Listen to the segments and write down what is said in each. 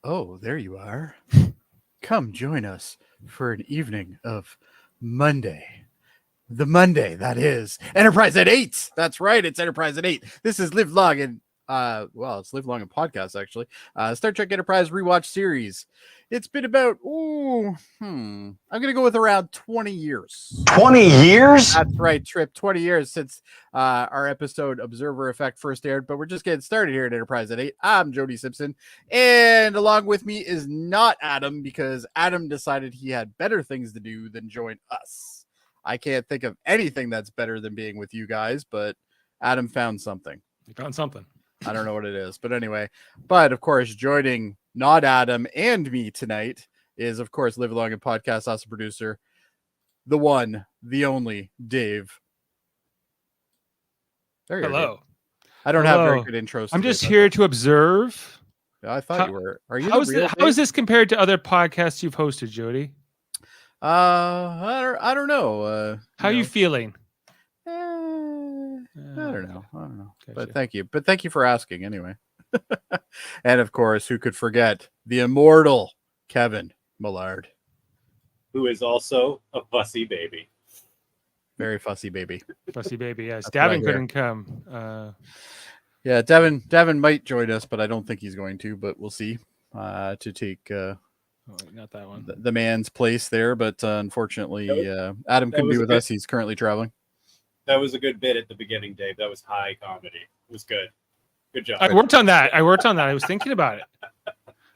Oh, there you are. Come join us for an evening of Monday. The Monday, that is. Enterprise at 8. That's right, it's Enterprise at 8. This is Live Long and it's Live Long and Podcast, actually. Star Trek Enterprise rewatch series. It's been about I'm gonna go with around 20 years. 20 years? That's right, Trip. 20 years since our episode Observer Effect first aired, but we're just getting started here at Enterprise at 8. I'm Jody Simpson, and along with me is not Adam, because Adam decided he had better things to do than join us. I can't think of anything that's better than being with you guys, but Adam found something. He found something. I don't know what it is, but anyway. But of course, joining not Adam and me tonight is, of course, Live Long and Podcast awesome producer, the one, the only Dave. There you Hello. go. I don't have very good intros. I'm just here to observe. I thought you were. Are you? How is this compared to other podcasts you've hosted, Jody? I don't know. How are you feeling? I don't know. Gotcha. But thank you. But thank you for asking anyway. And of course, who could forget the immortal Kevin Millard, who is also a fussy baby. Very fussy baby. Fussy baby, yes. That's Davan couldn't come. Yeah, Davan might join us, but I don't think he's going to. But we'll see. To take not that one. The man's place there, but unfortunately, Adam couldn't be with us. He's currently traveling. That was a good bit at the beginning, Dave. That was high comedy. It was good. Good job. I worked on that. I was thinking about it.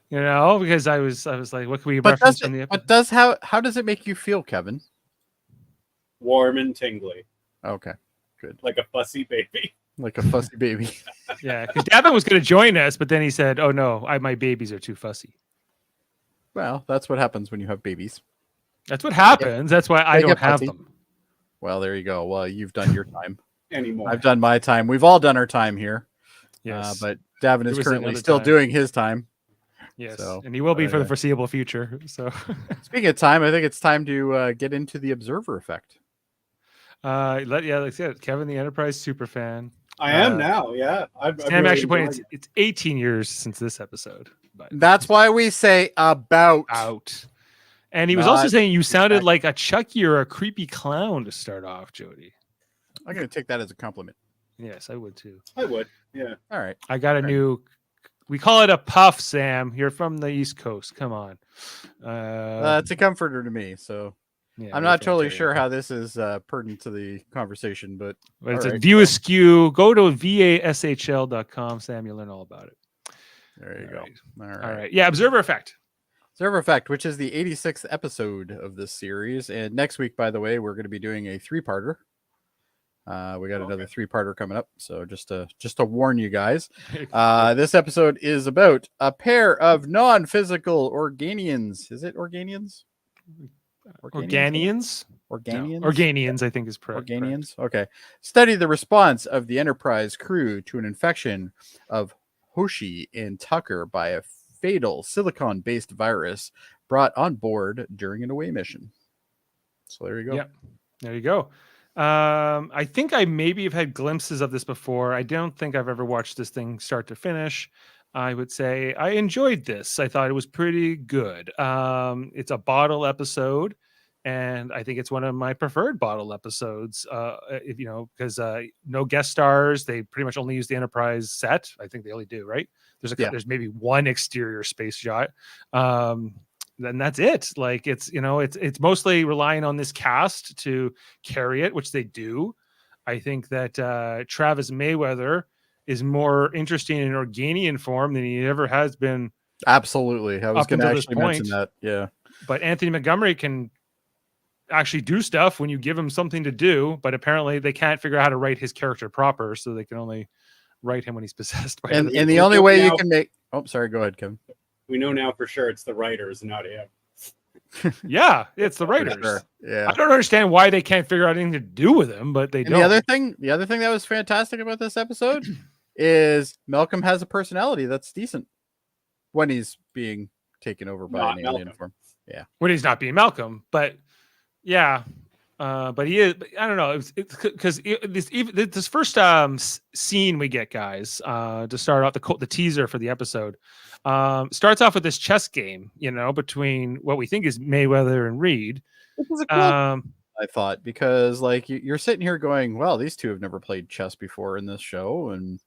Because I was like, what can we reference in the episode? But how does it make you feel, Kevin? Warm and tingly. Okay, good. Like a fussy baby. Like a fussy baby. Yeah, because Davan was going to join us, but then he said, "Oh no, my babies are too fussy." Well, that's what happens when you have babies. That's what happens. That's why I don't have them. Well, there you go. Well, you've done your time. Anymore. I've done my time. We've all done our time here. Yes. But Davan is currently still doing his time. Yes. So, and he will be for the foreseeable future. So speaking of time, I think it's time to get into the Observer Effect. Like I said, Kevin, the Enterprise superfan. I am now, yeah. I'm really actually pointing it's 18 years since this episode. But that's why we say about. And he was also saying you sounded like a Chucky or a creepy clown to start off, Jody. I'm going to take that as a compliment. Yes, I would too. I would, yeah. All right. I got a new, we call it a puff, Sam. You're from the East Coast. Come on. It's a comforter to me, so yeah, I'm not totally sure how this is pertinent to the conversation, but it's a view askew. Go to vashl.com, Sam. You'll learn all about it. There you go. All right. Yeah, Observer Effect. Observer Effect, which is the 86th episode of this series. And next week, by the way, we're going to be doing a 3-parter. We got another 3-parter coming up. So just to warn you guys, this episode is about a pair of non-physical Organians. Is it Organians? Organians? Organians? No. Organians, I think is correct. Organians? Correct. Okay. Study the response of the Enterprise crew to an infection of Hoshi and Tucker by a fatal silicon-based virus brought on board during an away mission. So there you go. Yep. There you go. I think I maybe have had glimpses of this before. I don't think I've ever watched this thing start to finish. I would say I enjoyed this. I thought it was pretty good. It's a bottle episode, and I think it's one of my preferred bottle episodes. Because no guest stars. They pretty much only use the Enterprise set. I think they only do, right? There's maybe one exterior space shot. Then that's it. Like it's mostly relying on this cast to carry it, which they do. I think that Travis Mayweather is more interesting in Organian form than he ever has been. Absolutely. I was going to actually mention that. Yeah. But Anthony Montgomery can actually do stuff when you give him something to do, but apparently they can't figure out how to write his character proper, so they can only write him when he's possessed by and the only way you can make sorry, go ahead, Kevin. We know now for sure it's the writers, not him. Yeah, it's the writers. Sure. Yeah. I don't understand why they can't figure out anything to do with him, but they don't. The other thing that was fantastic about this episode is Malcolm has a personality that's decent when he's being taken over by an alien form. Yeah. When he's not being Malcolm, but yeah. But he is. I don't know. It's because this first scene we get, guys, to start off the teaser for the episode, starts off with this chess game, between what we think is Mayweather and Reed. Which is a cool, I thought, because like you're sitting here going, well, these two have never played chess before in this show, and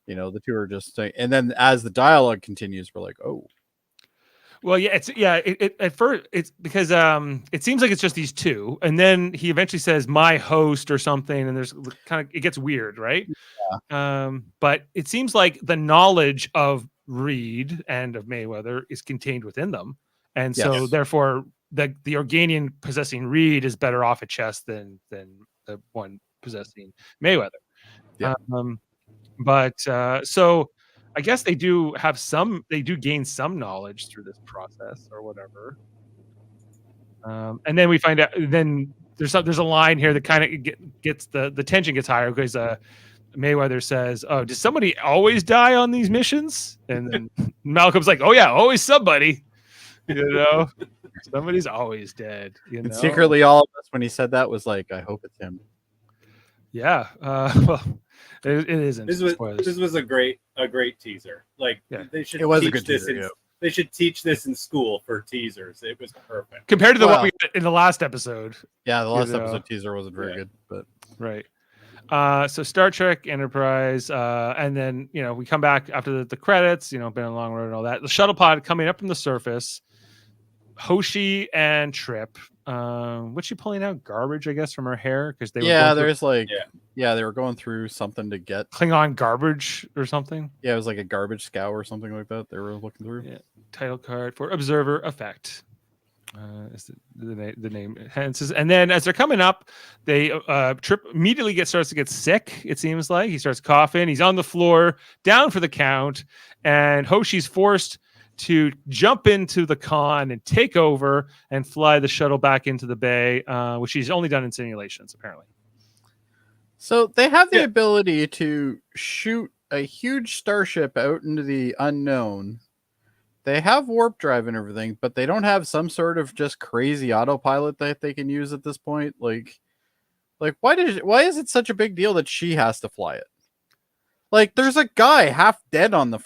the two are just saying, and then as the dialogue continues, we're like, oh. Well, yeah, at first it's because it seems like it's just these two, and then he eventually says my host or something, and there's it gets weird, right? Yeah. But it seems like the knowledge of Reed and of Mayweather is contained within them, and so therefore the Organian possessing Reed is better off at chess than the one possessing Mayweather. Yeah. But so I guess they do gain some knowledge through this process or whatever. And then we find out, then there's a line here that kind of gets the tension gets higher because Mayweather says, "Oh, does somebody always die on these missions?" And then Malcolm's like, "Oh yeah, always somebody, somebody's always dead." And secretly, all of us, when he said that, was like, "I hope it's him." Yeah. Well, it isn't. This was a great teaser. Like they should. It was teach a good this teaser. They should teach this in school for teasers. It was perfect compared to the one we got in the last episode. Yeah, the last episode teaser wasn't very good, but right. So Star Trek Enterprise, and then we come back after the credits. Been a long road and all that. The shuttle pod coming up from the surface. Hoshi and Trip. What's she pulling out? Garbage, I guess, from her hair because they they were going through something to get Klingon garbage or something. Yeah, it was like a garbage scow or something like that. They were looking through. Yeah. Title card for Observer Effect. Is the name? And then as they're coming up, they Trip immediately starts to get sick. It seems like he starts coughing. He's on the floor, down for the count, and Hoshi's forced to jump into the con and take over and fly the shuttle back into the bay, which he's only done in simulations, apparently. So they have the ability to shoot a huge starship out into the unknown. They have warp drive and everything, but they don't have some sort of just crazy autopilot that they can use at this point. Like why is it such a big deal that she has to fly it? Like, there's a guy half dead on the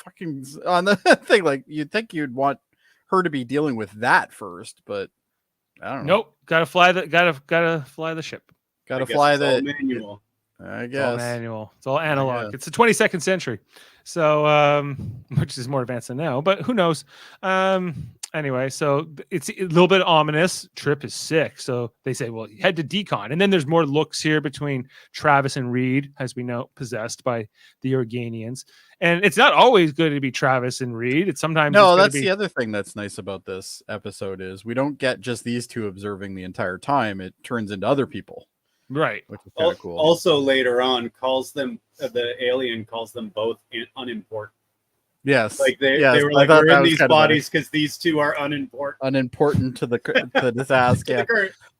thing. Like, you'd think you'd want her to be dealing with that first, but I don't know. Nope. Gotta fly the ship. Gotta fly the manual. I guess. It's all manual. It's all analog. It's the 22nd century. So, which is more advanced than now, but who knows? Anyway, so it's a little bit ominous. Trip is sick. So they say, well, head to decon. And then there's more looks here between Travis and Reed, as we know, possessed by the Organians. And it's not always good to be Travis and Reed. It's sometimes that's the other thing that's nice about this episode is we don't get just these two observing the entire time. It turns into other people. Right. Which is kind of cool. Also later on the alien calls them both unimportant. Yes. Like they were like, we're in these bodies because these two are unimportant. Unimportant to the task. Yeah.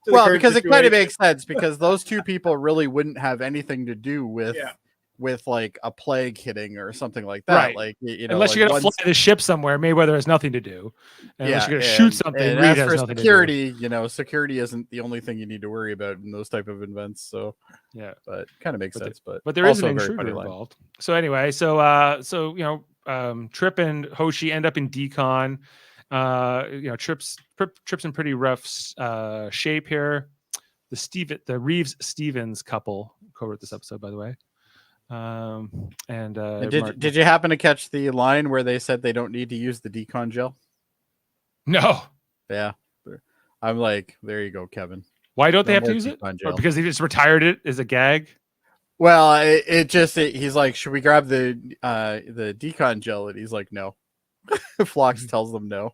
Because it kind of makes sense because those two people really wouldn't have anything to do with like a plague hitting or something like that. Right. Like unless you're gonna fly the ship somewhere, Mayweather has nothing to do. And unless you're gonna shoot something, and Reed as has for nothing security, to do. Security isn't the only thing you need to worry about in those type of events. So but kind of makes sense. But there is an intruder involved. So anyway, Trip and Hoshi end up in decon. Trip's in pretty rough shape here. The Reeves Stevens couple co-wrote this episode, by the way. Did you happen to catch the line where they said they don't need to use the decon gel? No. Yeah. I'm like, there you go, Kevin. Why don't they have to use it? Or because they just retired it as a gag? Well, he's like, should we grab the decon gel? And he's like, no. Phlox tells them no.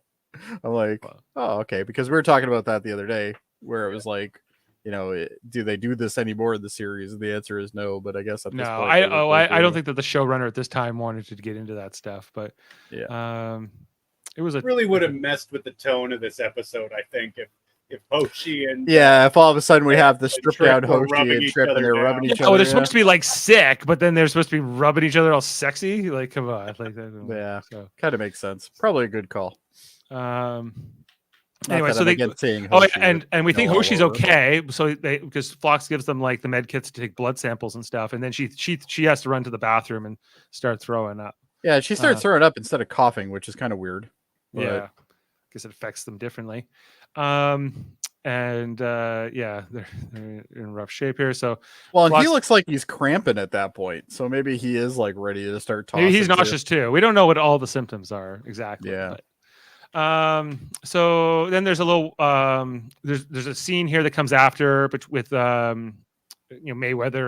I'm like, oh, okay. Because we were talking about that the other day where it was like, do they do this anymore in the series? And the answer is no, but I guess at this point, I don't think that the showrunner at this time wanted to get into that stuff, but it was really would have messed with the tone of this episode, I think, if Hoshi and if all of a sudden we have the stripped down Hoshi and Trip and they're rubbing each other. Oh, they're supposed to be like sick, but then they're supposed to be rubbing each other all sexy. Like, come on, like that. Kind of makes sense. Probably a good call. Anyway, so I'm they against seeing oh, Hoshi and we with think no Hoshi's all over. okay. So because Phlox gives them like the med kits to take blood samples and stuff, and then she has to run to the bathroom and start throwing up. Yeah, she starts throwing up instead of coughing, which is kind of weird. But Yeah, because it affects them differently. And yeah, they're in rough shape here. So well, and he Phlox- looks like he's cramping at that point, so maybe he is like ready to start tossing. maybe he's too. nauseous too. We don't know what all the symptoms are exactly. Yeah. But so then there's a little there's a scene here that comes after with Mayweather,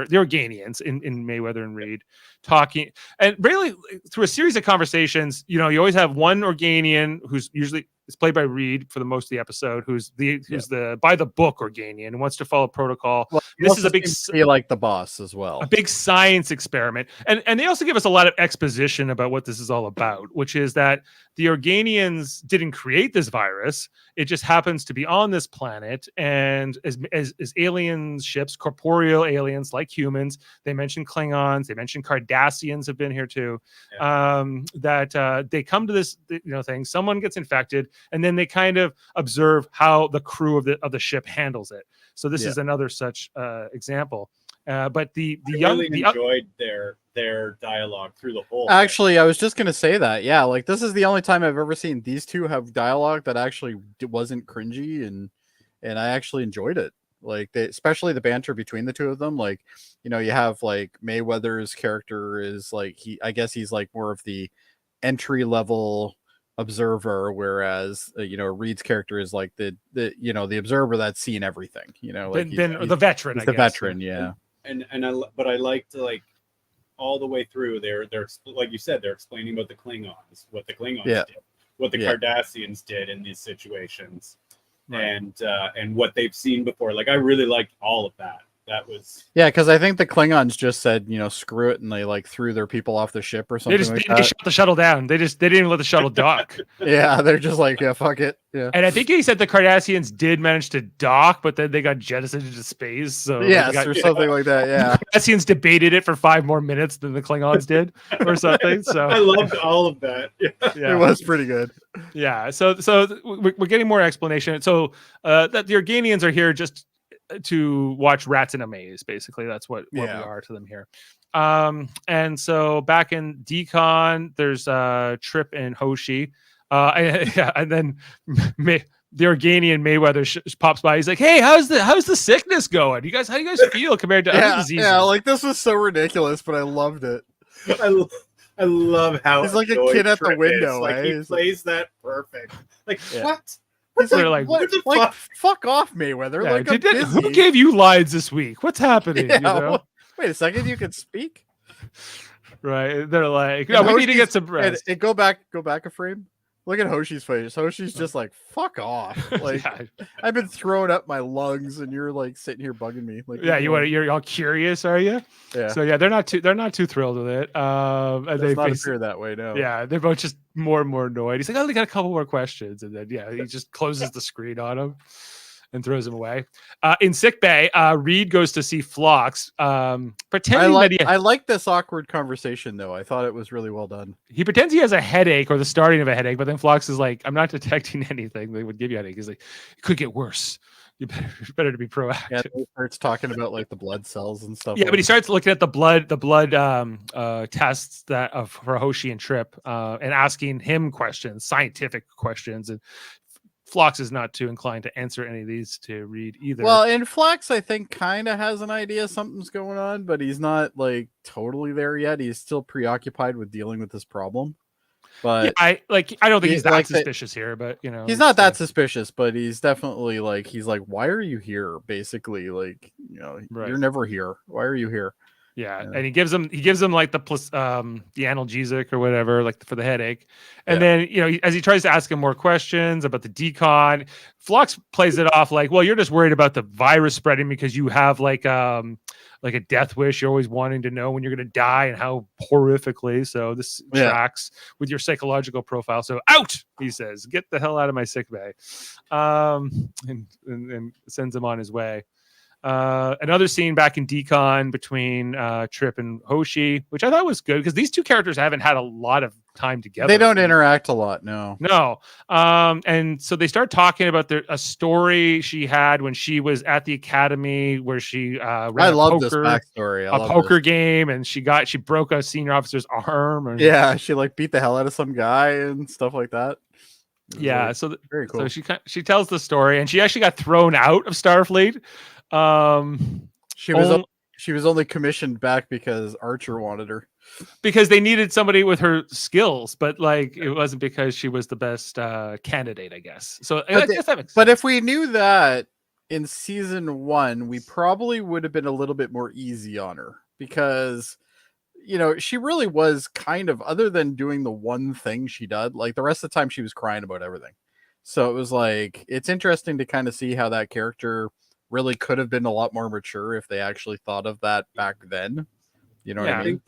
the Organians in Mayweather and Reed talking, and really through a series of conversations, you always have one Organian who's usually is played by Reed for the most of the episode, who's the by the book Organian and wants to follow protocol. Well, This is a big be like the boss as well. a big science experiment. And they also give us a lot of exposition about what this is all about, which is that the Organians didn't create this virus. It just happens to be on this planet. And as alien ships, corporeal aliens like humans, they mention Klingons, they mention Cardassians have been here too, that they come to this thing, someone gets infected, and then they kind of observe how the crew of the ship handles it. So this is another such example. But I really enjoyed their dialogue through the whole Actually, I was just gonna say that. Yeah, like this is the only time I've ever seen these two have dialogue that actually wasn't cringy, and I actually enjoyed it. Like especially the banter between the two of them. Like, you have like Mayweather's character is like I guess he's like more of the entry level observer, whereas Reed's character is like the observer that's seen everything. Like he's the veteran. He's the veteran, yeah. But I liked like all the way through. They're like you said, they're explaining about the Klingons, what the Klingons did, what the Cardassians did in these situations, and what they've seen before. Like I really liked all of that. That was because I think the Klingons just said screw it, and they like threw their people off the ship or something. They shut the shuttle down. They didn't even let the shuttle dock. Yeah, they're just like fuck it. Yeah, and I think he said the Cardassians did manage to dock, but then they got jettisoned into space. So or something like that. Yeah, the Cardassians debated it for 5 more minutes than the Klingons did, or something. So I loved all of that. Yeah, it was pretty good. Yeah, so we're getting more explanation. So that the Organians are here just to watch rats in a maze. Basically, that's what we are to them here. And so back in Decon, there's Trip and Hoshi, and then the Organian Mayweather pops by. He's like, "Hey, how's the sickness going? How do you guys feel compared to other diseases?" Yeah, like this was so ridiculous, but I loved it. I love how he's like a kid at the window. Like he plays that perfect. Like what? Like, fuck off, Mayweather. Yeah, who gave you lines this week? What's happening? Well, wait a second, you can speak. Right? They're like, no, we need to get some rest. Go back a frame. Look at Hoshi's face. Hoshi's just like, fuck off. Like I've been throwing up my lungs, and you're like sitting here bugging me. Like, you're all curious, are you? Yeah. So they're not too thrilled with it. And they not appear that way. No. Yeah, they're both just more and more annoyed. He's like, "Oh, they got a couple more questions," and then he just closes the screen on him and throws him away. In sickbay, Reed goes to see Phlox, pretending I like this awkward conversation though. I thought it was really well done. He pretends he has a headache or the starting of a headache, but then Phlox is like, "I'm not detecting anything that would give you a headache." He's like, "It could get worse. You better to be proactive." Yeah, he starts talking about like the blood cells and stuff. Yeah, but he starts looking at the blood tests for Hoshi and Trip, and asking him questions, scientific questions, and Phlox is not too inclined to answer any of these to Reed either. Well, and Phlox, I think, kind of has an idea something's going on, but he's not like totally there yet. He's still preoccupied with dealing with this problem. But I don't think he's that suspicious here, but he's not that suspicious, but he's definitely like, why are you here? Basically, like, you're never here. Why are you here? Yeah, and he gives him like the analgesic or whatever, like for the headache, and then as he tries to ask him more questions about the decon, Phlox plays it off like, well, you're just worried about the virus spreading because you have like a death wish. You're always wanting to know when you're going to die and how horrifically. So this tracks with your psychological profile. So out, he says, get the hell out of my sick bay, and sends him on his way. Another scene back in Decon between Trip and Hoshi, which I thought was good because these two characters haven't had a lot of time together. They don't interact a lot. No. And so they start talking about a story she had when she was at the academy where she ran I love this backstory. A poker game, and she broke a senior officer's arm. And, yeah, she like beat the hell out of some guy and stuff like that. Yeah, like, so very cool. So she tells the story, and she actually got thrown out of Starfleet. She was only commissioned back because Archer wanted her. Because they needed somebody with her skills, but like it wasn't because she was the best candidate, I guess. So I guess that makes sense. But if we knew that in season 1, we probably would have been a little bit more easy on her, because she really was kind of, other than doing the one thing she did, like the rest of the time she was crying about everything. So it was like, it's interesting to kind of see how that character really could have been a lot more mature if they actually thought of that back then. You know what I mean?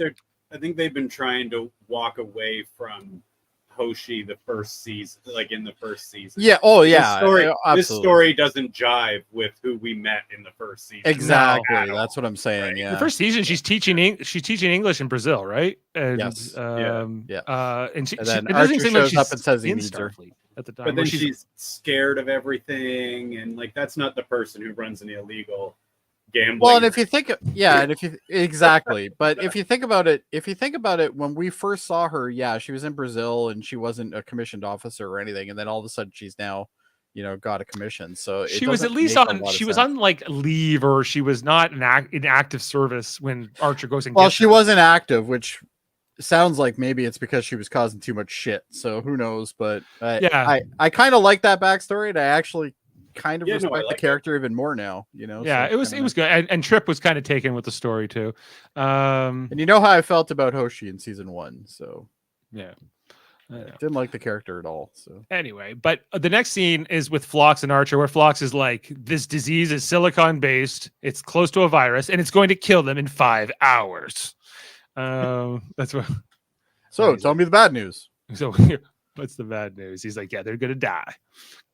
I think they've been trying to walk away from Hoshi in the first season. Yeah. Oh, yeah. This story doesn't jive with who we met in the first season. Exactly. That's what I'm saying. Right? Yeah. The first season, she's teaching English in Brazil, right? And, yes. And then Archer shows up and says he needs her at the time. But then she's scared of everything, and like that's not the person who runs an illegal gambling. Well, and if you think, exactly. But if you think about it, when we first saw her, yeah, she was in Brazil and she wasn't a commissioned officer or anything, and then all of a sudden she's now, got a commission. So she was at least on like leave, or she was not in active service when Archer goes and. Well, she wasn't active, which sounds like maybe it's because she was causing too much shit. So who knows? But I kind of like that backstory, and I actually kind of respect the character even more now. Yeah, so it was good, and Trip was kind of taken with the story too. And you know how I felt about Hoshi in season 1, so yeah. I didn't like the character at all. So anyway, but the next scene is with Phlox and Archer, where Phlox is like, this disease is silicon based, it's close to a virus, and it's going to kill them in 5 hours. That's what. So tell me the bad news. So what's the bad news? He's like, yeah, they're gonna die.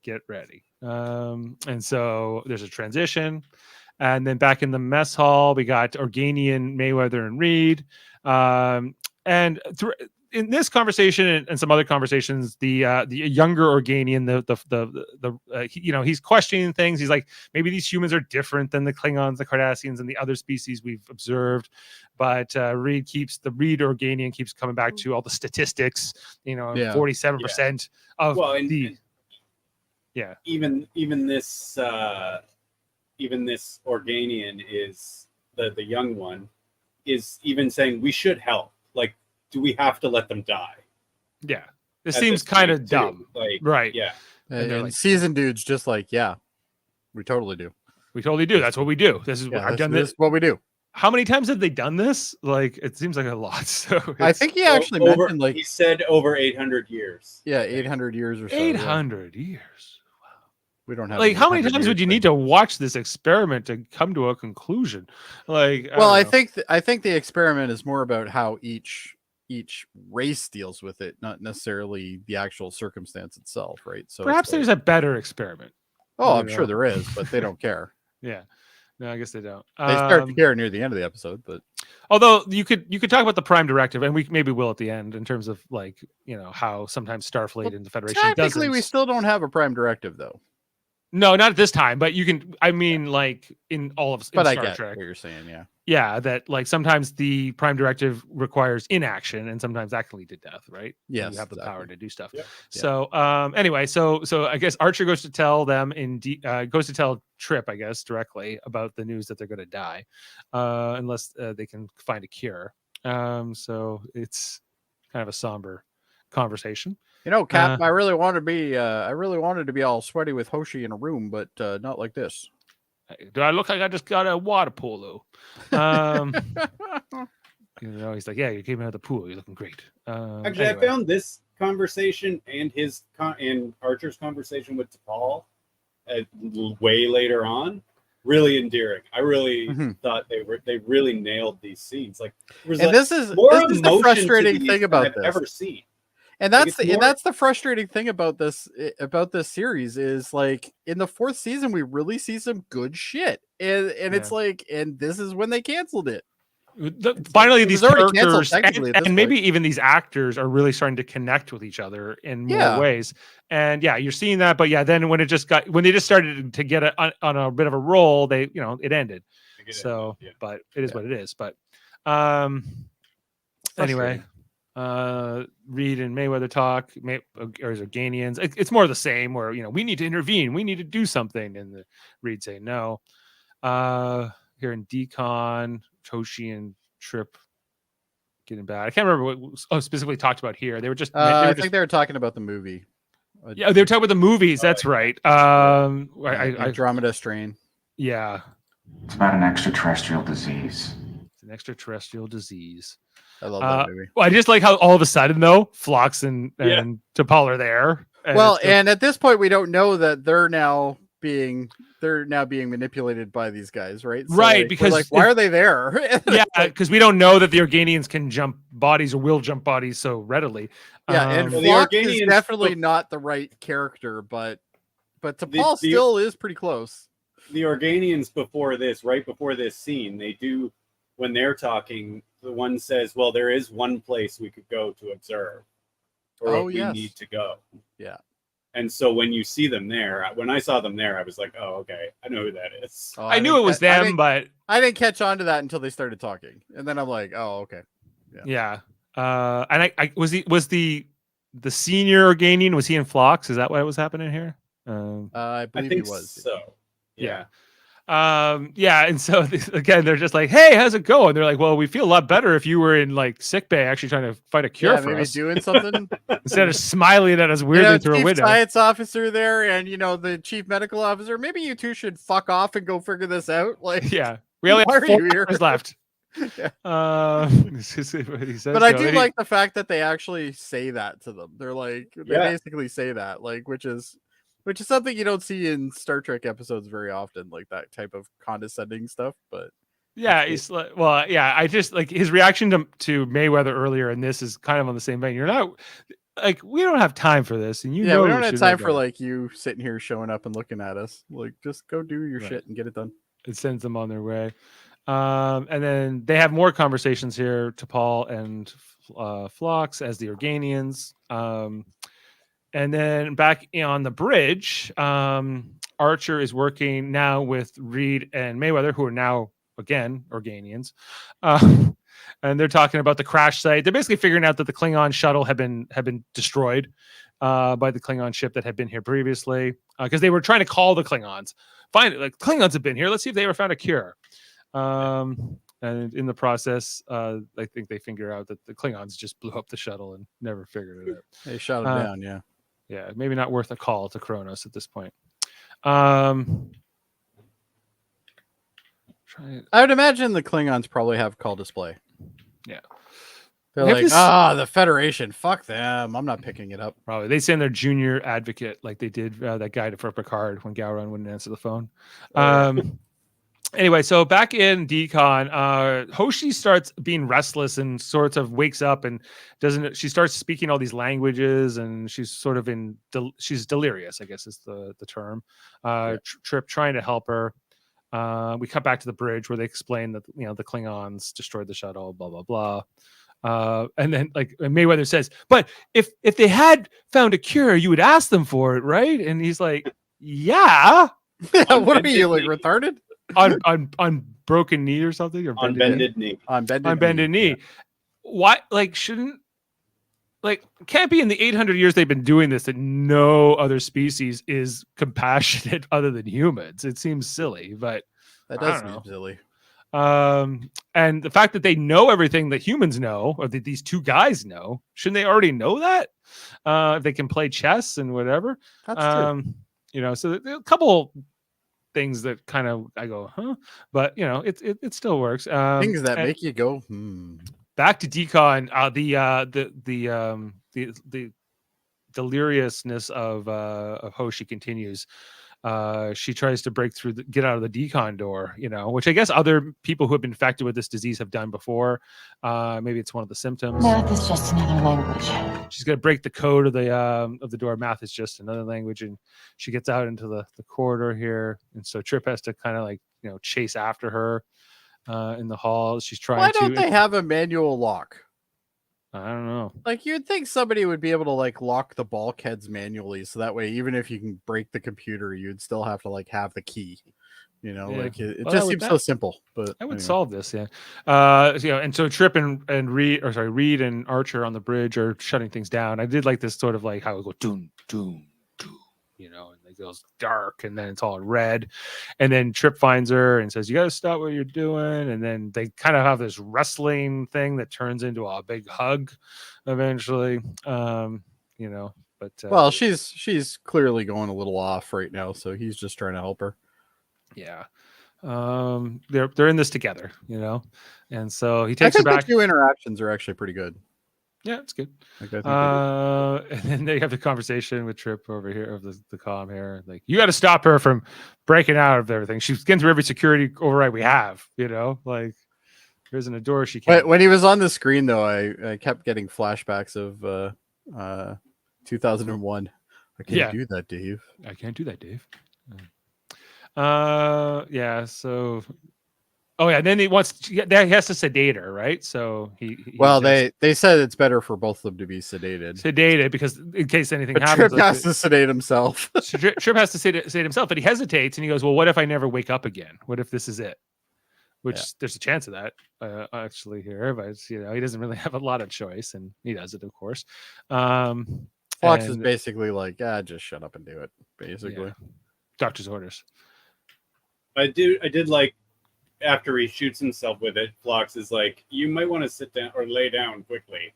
Get ready. And so there's a transition, and then back in the mess hall, we got Organian, Mayweather, and Reed. In this conversation and some other conversations, the younger Organian, he's questioning things. He's like, maybe these humans are different than the Klingons, the Cardassians, and the other species we've observed. But Reed Organian keeps coming back to all the statistics. 47% of even this Organian is the young one is even saying we should help. Like, do we have to let them die? Yeah. This seems kind of dumb. Like, right. Yeah. And like, seasoned dudes just like, yeah, we totally do. We totally do. That's what we do. This is what I've done. This is what we do. How many times have they done this? Like, it seems like a lot. So I think he actually mentioned he said over 800 years. Yeah, 800 years or so. 800 years. Wow. We don't have like how many times would you need to watch this experiment to come to a conclusion? Like, I think the experiment is more about how each race deals with it, not necessarily the actual circumstance itself, right? So perhaps there's a better experiment. Oh, I'm sure there is, but they don't care. Yeah. No, I guess they don't. They start to care near the end of the episode, but although you could talk about the Prime Directive, and we maybe will at the end in terms of like how sometimes Starfleet and the Federation technically we still don't have a Prime Directive though. No, not at this time, but you can. I mean, like in all of Star Trek. What you're saying, yeah. Yeah, that like sometimes the Prime Directive requires inaction, and sometimes that can lead to death, right? Yes, you have the power to do stuff. Yep. So, anyway, so I guess Archer goes to tell them goes to tell Trip, I guess, directly about the news that they're going to die, unless they can find a cure. So it's kind of a somber conversation. Cap, I really wanted to be all sweaty with Hoshi in a room, but not like this. Do I look like I just got a water polo? He's like, yeah, you came out of the pool. You're looking great. Actually, anyway. I found this conversation and and Archer's conversation with T'Pol way later on really endearing. I really thought they really nailed these scenes. Like, this is the frustrating thing about I've ever seen. And that's the frustrating thing about this series is like in the 4th season we really see some good shit, and it's like, and this is when they canceled it. Finally, it these was already canceled characters technically at this and maybe point. even these actors are really starting to connect with each other in more Yeah. ways. And yeah, you're seeing that. But yeah, then when they just started to get on a bit of a roll, it ended. So, yeah. but it is what it is. But anyway, Reed and Mayweather talk, or Zorganians. It's more of the same. Where we need to intervene, we need to do something, and the Reed say no. Here in Decon, Toshi and Trip getting bad. I can't remember what was specifically talked about here. They were just. I think they were talking about the movie. Yeah, they were talking about the movies. That's right. Andromeda Strain. Yeah. It's about an extraterrestrial disease. It's an extraterrestrial disease. I love that movie. Well, I just like how all of a sudden, though, Phlox and T'Pol are there. And at this point, we don't know that they're now being manipulated by these guys, right? So right, because why are they there? Yeah, because we don't know that the Organians can jump bodies or will jump bodies so readily. Yeah, and Phlox is definitely not the right character, but T'Pol still is pretty close. The Organians right before this scene, they do, when they're talking, the one says, well, there is one place we could go to observe, or we need to go. Yeah. And so when you see them there, when I saw them there, I was like, oh, okay, I know who that is. Oh, I knew it was them, but I didn't catch on to that until they started talking. And then I'm like, oh, okay. Yeah. And I was the senior Organian, was he in Phlox? Is that what was happening here? I believe he was. So. Yeah. And so again, they're just like, hey, how's it going? They're like, well, we feel a lot better if you were in like sick bay actually trying to find a cure for maybe us. doing something instead of smiling at us weirdly through a window. Science officer there, and the chief medical officer. Maybe you two should fuck off and go figure this out. Like, yeah, we only have 4 hours left. This is what he says. But I do like the fact that they actually say that to them. They're like, they basically say that, like, which is something you don't see in Star Trek episodes very often, like that type of condescending stuff. But yeah, he's like, I just like his reaction to Mayweather earlier, and this is kind of on the same vein. You're not like, we don't have time for this, and we don't have time for like you sitting here showing up and looking at us. Like, just go do your shit and get it done. It sends them on their way. And then they have more conversations here, T'Pol and Phlox as the Organians. And then back on the bridge, Archer is working now with Reed and Mayweather, who are now, again, Organians. And they're talking about the crash site. They're basically figuring out that the Klingon shuttle had been destroyed by the Klingon ship that had been here previously, because they were trying to call the Klingons. Klingons have been here. Let's see if they ever found a cure. And in the process, I think they figure out that the Klingons just blew up the shuttle and never figured it out. They shot it down, yeah. Yeah, maybe not worth a call to Kronos at this point. I would imagine the Klingons probably have call display. Yeah. They're like, the Federation, fuck them. I'm not picking it up. Probably. They send their junior advocate like they did that guy for Picard when Gowron wouldn't answer the phone. Anyway, so back in Decon, Hoshi starts being restless and sort of wakes up and she starts speaking all these languages, and she's sort of she's delirious, I guess is the term. Trip trying to help her. We cut back to the bridge where they explain that, the Klingons destroyed the shuttle, blah, blah, blah. And then like Mayweather says, but if they had found a cure, you would ask them for it, right? And he's like, yeah. What are you, like, retarded? on broken knee or something, or on bended knee. On bended knee. Why? Like, can't be in the 800 years they've been doing this that no other species is compassionate other than humans. It seems silly, but that does seem silly. And the fact that they know everything that humans know, or that these two guys know, shouldn't they already know that? If they can play chess and whatever. That's true. So a couple things that kind of I go, huh? But it still works. Things that make you go, Back to Decon, the deliriousness of Hoshi continues. She tries to break through, get out of the decon door, which I guess other people who have been infected with this disease have done before. Maybe it's one of the symptoms. Math is just another language. She's going to break the code of the door. Math is just another language, and she gets out into the corridor here, and so Trip has to kind of chase after her. in the hall. She's trying Why to. don't they have a manual lock? I don't know. Like, you'd think somebody would be able to like lock the bulkheads manually, so that way, even if you can break the computer, you'd still have to like have the key. You know, Yeah. like it Well, just seems so simple. But I would anyway. solve this, yeah. And so Trip and Reed and Archer on the bridge are shutting things down. I did like this sort of like how it goes doom, doom, doom, and it goes dark, and then it's all red, and then Trip finds her and says, "You got to stop what you're doing," and then they kind of have this wrestling thing that turns into a big hug, eventually. But Well, she's clearly going a little off right now, so he's just trying to help her. yeah. They're in this together, and so he takes her back. The two interactions are actually pretty good. Yeah, it's good. Like, I think and then they have the conversation with Trip over here of the comm here. Like, you got to stop her from breaking out of everything. She's getting through every security override we have. Like there isn't a door she can't. When he was on the screen, though, I kept getting flashbacks of 2001. I can't do that, Dave. I can't do that, Dave. Yeah. So, and then he has to sedate her, right? So they said it's better for both of them to be sedated because in case anything but happens, Trip has to sedate himself. Trip has to sedate himself, but he hesitates and he goes, "Well, what if I never wake up again? What if this is it?" Which there's a chance of that actually here, but he doesn't really have a lot of choice, and he does it, of course. Fox is basically like, just shut up and do it. Basically, doctor's orders. I did like after he shoots himself with it, Phlox is like, you might want to sit down or lay down quickly.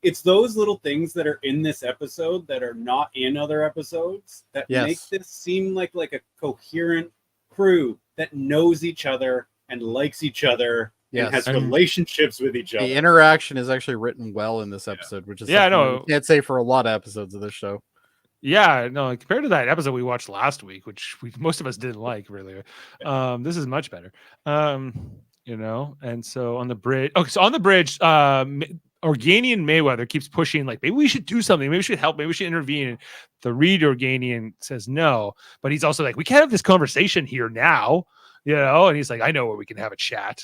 It's those little things that are in this episode that are not in other episodes that make this seem like a coherent crew that knows each other and likes each other and has relationships with each other. The interaction is actually written well in this episode, which is something you can't say for a lot of episodes of this show. Yeah, no, compared to that episode we watched last week, which most of us didn't like really. This is much better. And so on the bridge, Organian Mayweather keeps pushing, like, maybe we should do something, maybe we should help, maybe we should intervene. And the Reed Organian says no, but he's also like, we can't have this conversation here now, and he's like, I know where we can have a chat.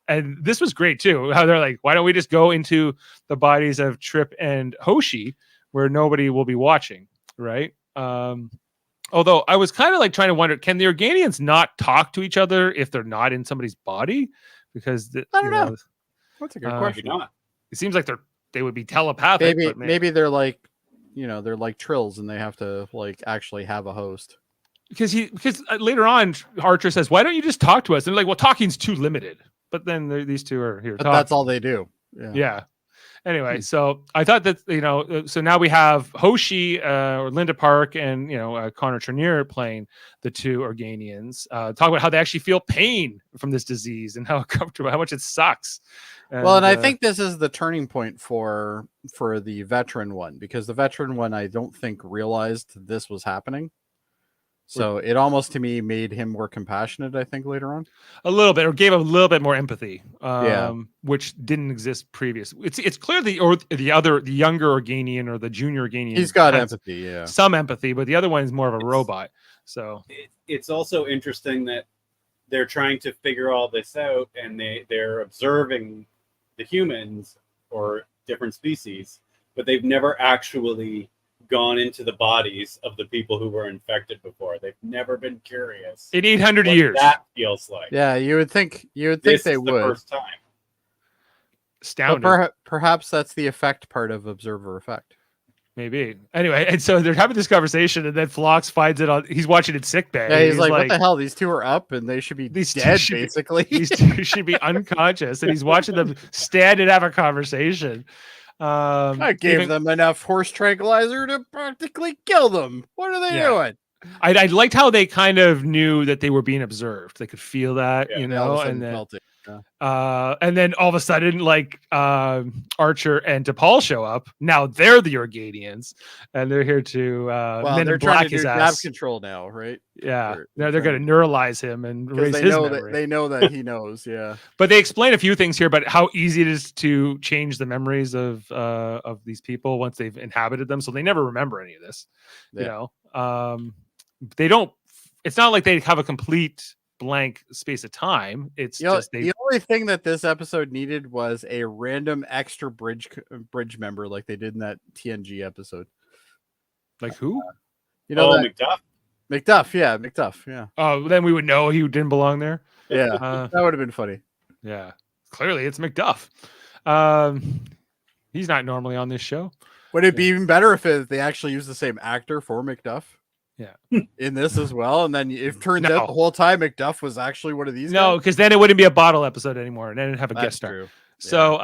And this was great too, how they're like, why don't we just go into the bodies of Trip and Hoshi where nobody will be watching, right? Although I was kind of like trying to wonder, can the Organians not talk to each other if they're not in somebody's body? Because I don't know. That's a good question. Not. It seems like they would be telepathic. Maybe they're like, they're like trills and they have to like actually have a host. Because later on Archer says, why don't you just talk to us? And they're like, well, talking's too limited. But then these two are here. But that's all they do. Yeah. Anyway, so I thought that, so now we have Hoshi or Linda Park and, Connor Trenier playing the two Organians, talk about how they actually feel pain from this disease and how uncomfortable, how much it sucks. And I think this is the turning point for the veteran one, because the veteran one, I don't think realized this was happening. So it almost to me made him more compassionate, I think, later on. A little bit, or gave him a little bit more empathy, which didn't exist previous. It's clear the younger Organian or the junior Organian, he's got empathy, some empathy, but the other one is more of a robot. So it's also interesting that they're trying to figure all this out, and they're observing the humans or different species, but they've never actually gone into the bodies of the people who were infected before. They've never been curious in 800 years. That feels like. Yeah, you would think they would. The first time. Astounding. But perhaps that's the effect part of observer effect. Maybe. Anyway, and so they're having this conversation, and then Phlox finds it on. He's watching it sick bay. Yeah, he's like, "What the hell? These two are up, and they should be dead, basically. These two should be unconscious." And he's watching them stand and have a conversation. I gave them enough horse tranquilizer to practically kill them. What are they doing? I liked how they kind of knew that they were being observed. They could feel that, and then and then all of a sudden, like Archer and DePaul show up. Now they're the Organians, and they're here to they're trying to do nav control now, right? Yeah, they're going to neuralize him and raise his memory. They know that he knows, yeah. But they explain a few things here, but how easy it is to change the memories of these people once they've inhabited them, so they never remember any of this. They don't. It's not like they have a complete blank space of time. It's You know, just the only thing that this episode needed was a random extra bridge member, like they did in that TNG episode. like who? You know, McDuff. McDuff, yeah. Oh, then we would know he didn't belong there. Yeah, that would have been funny. Yeah, clearly it's McDuff. He's not normally on this show. Would it be even better if they actually use the same actor for McDuff? Yeah, in this as well, and then it turns out the whole time McDuff was actually one of these. No, because then it wouldn't be a bottle episode anymore, and then it'd have a guest star. True. So,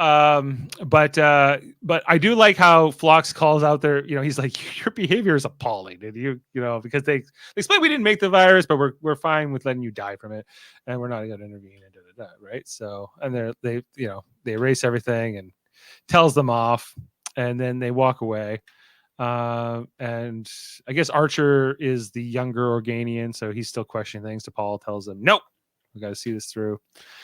but I do like how Phlox calls out there. You know, he's like, "Your behavior is appalling." And you know, because they explain we didn't make the virus, but we're fine with letting you die from it, and we're not going to intervene and right. So, and they erase everything and tells them off, and then they walk away. And I guess Archer is the younger Organian, so he's still questioning things. T'Pol tells him, "Nope, we got to see this through."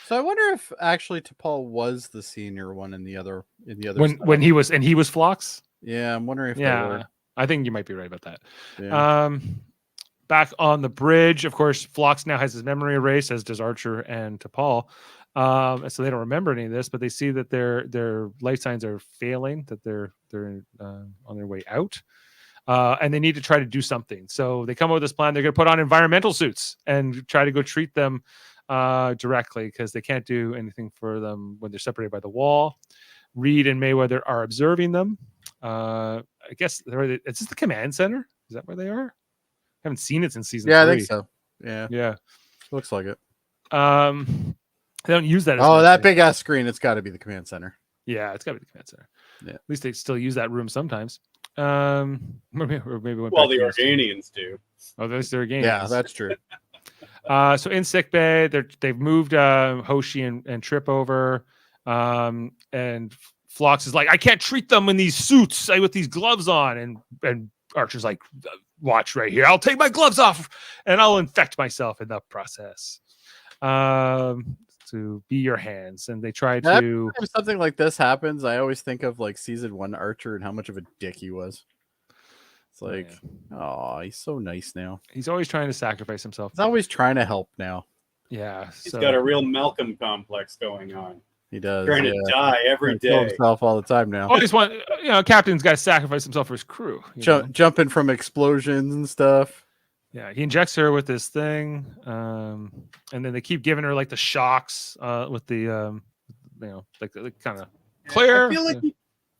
So I wonder if actually T'Pol was the senior one in the other when he was Phlox. Yeah, I'm wondering if they were. I think you might be right about that. Yeah. Back on the bridge, of course, Phlox now has his memory erased, as does Archer and T'Pol. So they don't remember any of this, but they see that their life signs are failing, that they're on their way out, and they need to try to do something. So they come up with this plan. They're going to put on environmental suits and try to go treat them directly, because they can't do anything for them when they're separated by the wall. Reed and Mayweather are observing them. I guess is this the command center? Is that where they are? I haven't seen it since season 3. I think so. Yeah, looks like it. They don't use that. That big ass screen. It's got to be the command center. Yeah, it's got to be the command center. Yeah. At least they still use that room sometimes. Or maybe the Organians do. Oh, there's the Organians. Yeah, that's true. So in sickbay, they've moved Hoshi and Trip over, and Phlox is like, "I can't treat them in these suits with these gloves on," and Archer's like, "Watch right here. I'll take my gloves off and I'll infect myself in the process." To be your hands, and they try to. If something like this happens, I always think of like season 1 Archer and how much of a dick he was. It's like, oh, he's so nice now. He's always trying to sacrifice himself. He's always trying to help now. Yeah, he's got a real Malcolm complex going on. He does. Trying to die every day. Kill himself all the time now. Always want, captain's got to sacrifice himself for his crew. Jumping from explosions and stuff. Yeah, he injects her with this thing, and then they keep giving her like the shocks with the, like kind of clear. I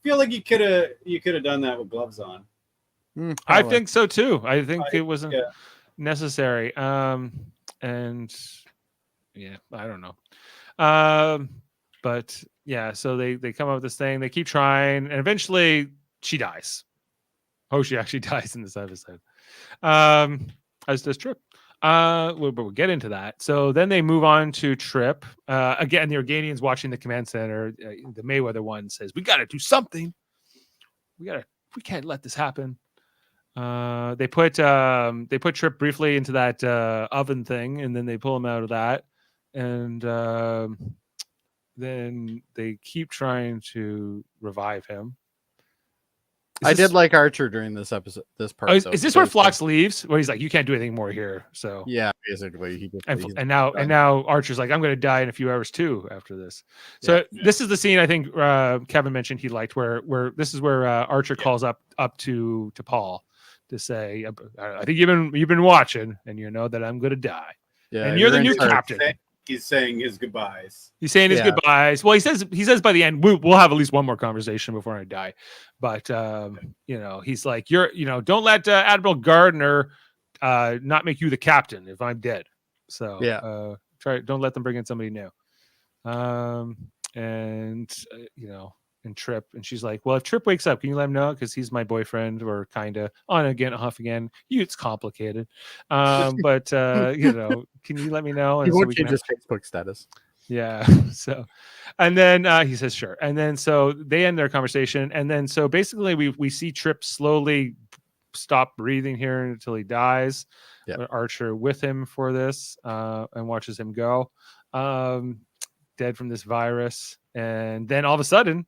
feel like you could have done that with gloves on. I think so too. I think it wasn't necessary. And yeah, I don't know. But yeah, so they come up with this thing. They keep trying, and eventually she dies. Hoshi actually dies in this episode. As does Trip. We'll get into that. So then they move on to Trip. Again, the Organians watching the command center. The Mayweather one says, "We got to do something. We can't let this happen." They put Trip briefly into that oven thing, and then they pull him out of that, and then they keep trying to revive him. I did like Archer during this episode. This part. Is this where Phlox leaves? Where he's like, "You can't do anything more here." So yeah, basically. And now Archer's like, "I'm going to die in a few hours too after this." So this is the scene I think Kevin mentioned he liked, where this is where Archer calls up to T'Pol to say, "I think you've been watching, and you know that I'm going to die, and you're the new captain." He's saying his goodbyes. He's saying his goodbyes. Well, he says by the end, we'll have at least one more conversation before I die. But he's like, don't let Admiral Gardner not make you the captain if I'm dead. So don't let them bring in somebody new. And Trip, and she's like, "Well, if Trip wakes up, can you let him know? Because he's my boyfriend, or kind of on again, off again. It's complicated. But can you let me know?" And he won't change his Facebook status. Yeah. So, and then he says, "Sure." And then so they end their conversation, and then so basically we see Trip slowly stop breathing here until he dies. Yeah. Archer with him for this, and watches him go, dead from this virus, and then all of a sudden,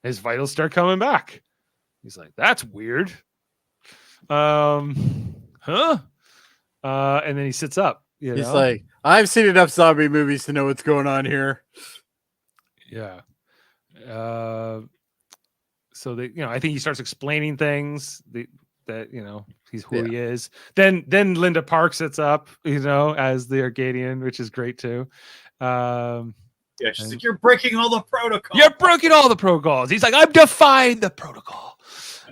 his vitals start coming back. He's like, "That's weird." And then he sits up. You He's know? like, I've seen enough zombie movies to know what's going on here. Yeah. So they, I think he starts explaining things that he's who he is. Then Linda Park sits up, as the Arcadian, which is great too. Yeah, she's like, you're breaking all the protocols. You're breaking all the protocols. He's like, I'm defying the protocol.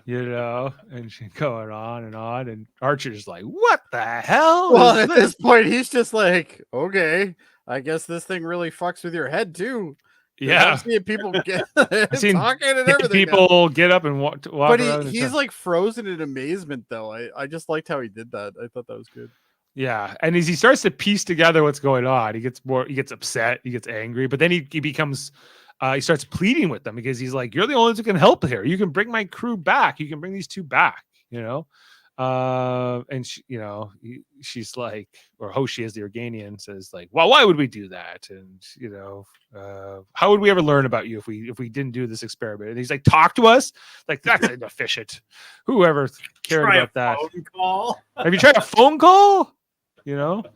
And she's going on, and Archer's like, what the hell? Well, at this point, he's just like, okay, I guess this thing really fucks with your head too. Yeah, I'm seeing people get I've seen talking and everything. people get up and walk But around. he's like frozen in amazement, though. I just liked how he did that. I thought that was good. Yeah, and as he starts to piece together what's going on, he gets upset, he gets angry, but then he becomes he starts pleading with them because he's like, you're the only ones who can help here. You can bring my crew back. You can bring these two back, and she's like, or Hoshi as the Organian says like, well, why would we do that? And how would we ever learn about you if we didn't do this experiment? And he's like, talk to us. Like, that's inefficient. Whoever cared Try about that? Phone call. Have you tried a phone call? But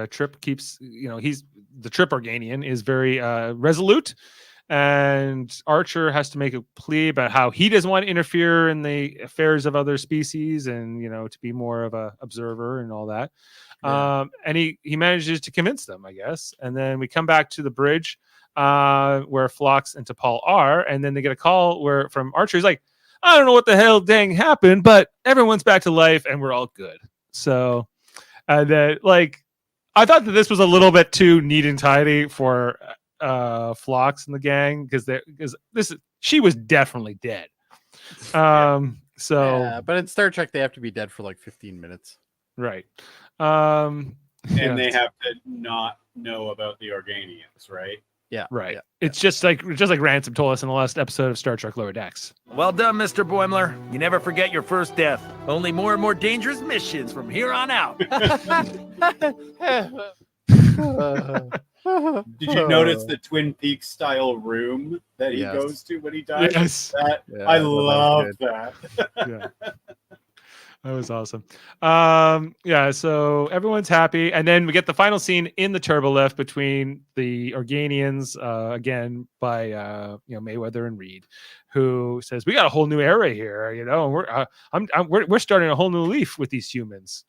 Trip keeps, he's the Trip Organian is very resolute, and Archer has to make a plea about how he doesn't want to interfere in the affairs of other species, and to be more of a observer and all that. Yeah. And he manages to convince them, I guess. And then we come back to the bridge where Phlox and T'Pol are, and then they get a call from Archer. He's like, I don't know what the hell dang happened, but everyone's back to life and we're all good. So, and then I thought that this was a little bit too neat and tidy for Phlox and the gang because she was definitely dead. But in Star Trek they have to be dead for like 15 minutes. Right. And they have to not know about the Organians, right? Yeah. Right. Yeah. It's just like Ransom told us in the last episode of Star Trek Lower Decks. Well done, Mr. Boimler. You never forget your first death. Only more and more dangerous missions from here on out. Did you notice the Twin Peaks style room that he goes to when he dies? Yes. I love that. Yeah. That was awesome. So everyone's happy. And then we get the final scene in the turbolift between the Organians, again, by Mayweather and Reed, who says, we got a whole new era here, and we're starting a whole new leaf with these humans.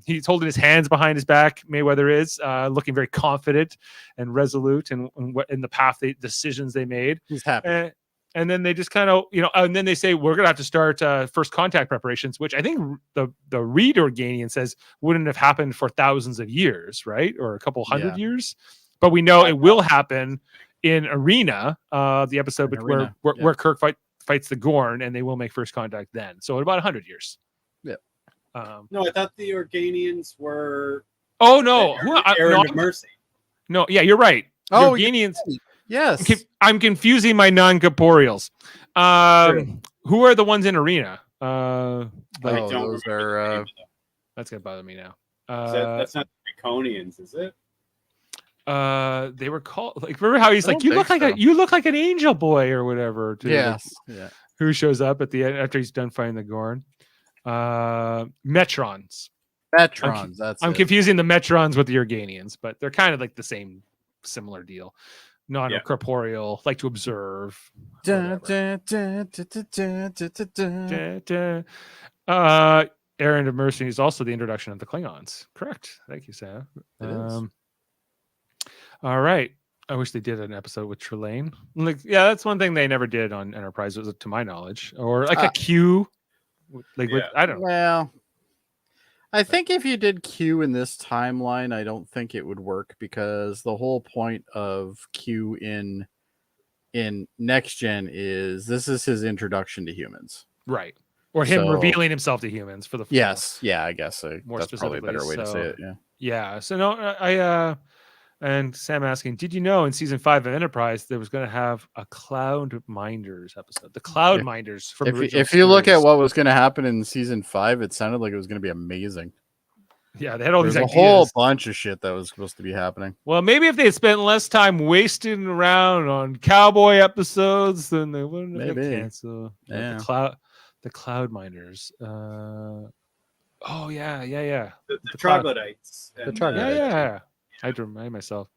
He's holding his hands behind his back. Mayweather is looking very confident and resolute in the path, decisions they made. He's happy. And then they just kind of, and then they say, we're going to have to start first contact preparations, which I think the Reed Organian says wouldn't have happened for thousands of years, right? Or a couple hundred years. But we know it will happen in Arena, the episode where Kirk fights the Gorn, and they will make first contact then. So in about 100 years. Yeah. No, I thought the Organians were... Oh, no. Errand of Mercy. No, yeah, you're right. The Organians... Yes. I'm confusing my non-corporeals. Who are the ones in Arena? Those are... That's going to bother me now. That's not the Draconians, is it? They were called... remember how he's like, you look like an angel boy or whatever. Yes. Yeah. Who shows up at the end after he's done fighting the Gorn. Metrons. I'm confusing the Metrons with the Organians, but they're kind of like the same, similar deal. Non-corporeal, like to observe. Errand of Mercy is also the introduction of the Klingons. Correct. Thank you, Sam. All right. I wish they did an episode with Trelane. That's one thing they never did on Enterprise, to my knowledge, or a Q. I don't know. Well, I think if you did Q in this timeline, I don't think it would work because the whole point of Q in Next Gen is this is his introduction to humans, right? Or him revealing himself to humans for the yes, yeah, I guess more that's probably a better way to say it. Yeah. So no, and Sam asking, did you know in season 5 of Enterprise there was going to have a Cloud Minders episode? The Cloud Minders from if you look at what was going to happen in season 5, it sounded like it was going to be amazing. Yeah, they had all these ideas. A whole bunch of shit that was supposed to be happening. Well, maybe if they had spent less time wasting around on cowboy episodes, then they wouldn't have cancelled. Yeah. The Cloud Minders. Oh yeah. The cloud. troglodytes. The And, troglodytes. Yeah. I had to remind myself.